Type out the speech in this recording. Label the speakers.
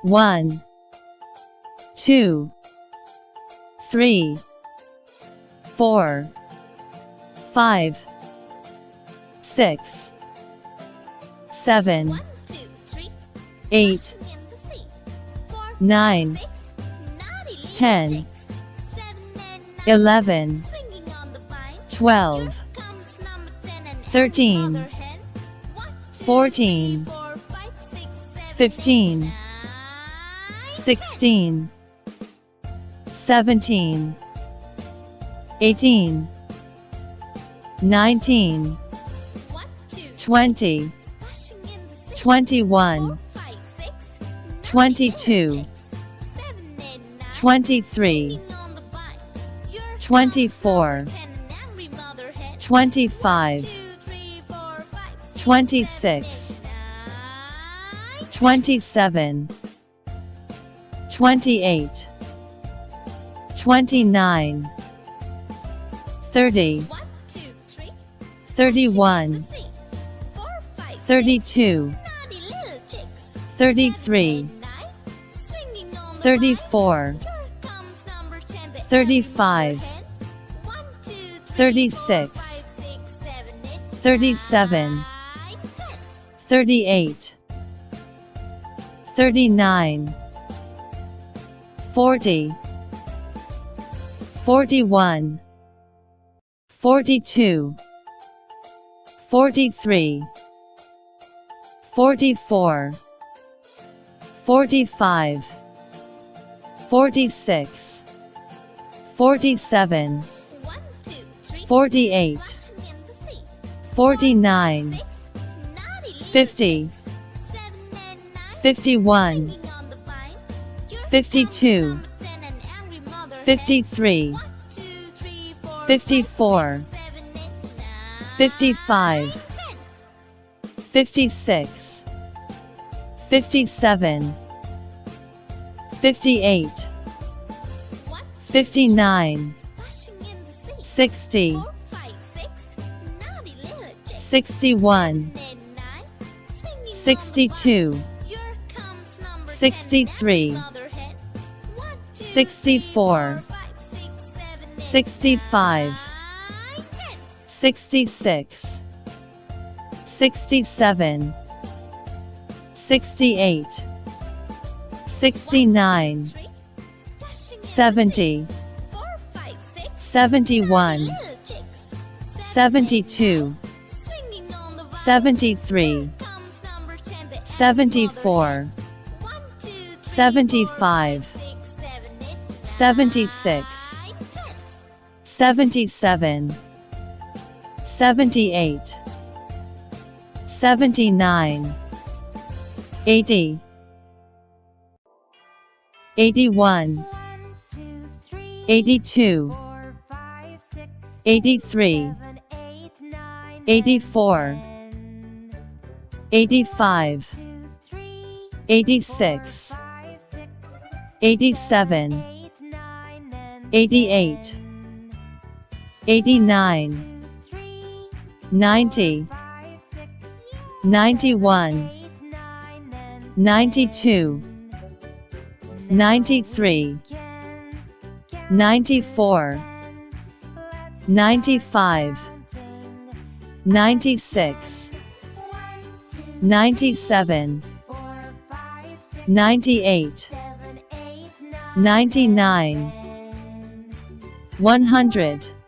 Speaker 1: 1, 2, 3, 4, 5, 6, 7, 8, 9, 10, 11, 12, 13, 14, 15, 16, 17, 18, 19, 20, 21, 22, 23, 24, 25, 26, 27, 28, 29, 30, 31, 32, 33, 34, 35, 36, 37, 38, 39, 40, 41, 42, 43, 44, 45, 46, 47, 48, 49, 50, 51, 52, 53, 54, 55, 56, 57, 58, 59, 60, 61, 62, 63, 64, 65, 66, 67, 68, 69, 70, 71, 72, 73, 74, 75, 76, 77, 78, 79, 80, 81, 82, 83, 84, 85, 86, 87, 88, 89, 90, 91, 92, 93, 94, 95, 96, 97, 98, 99, 100.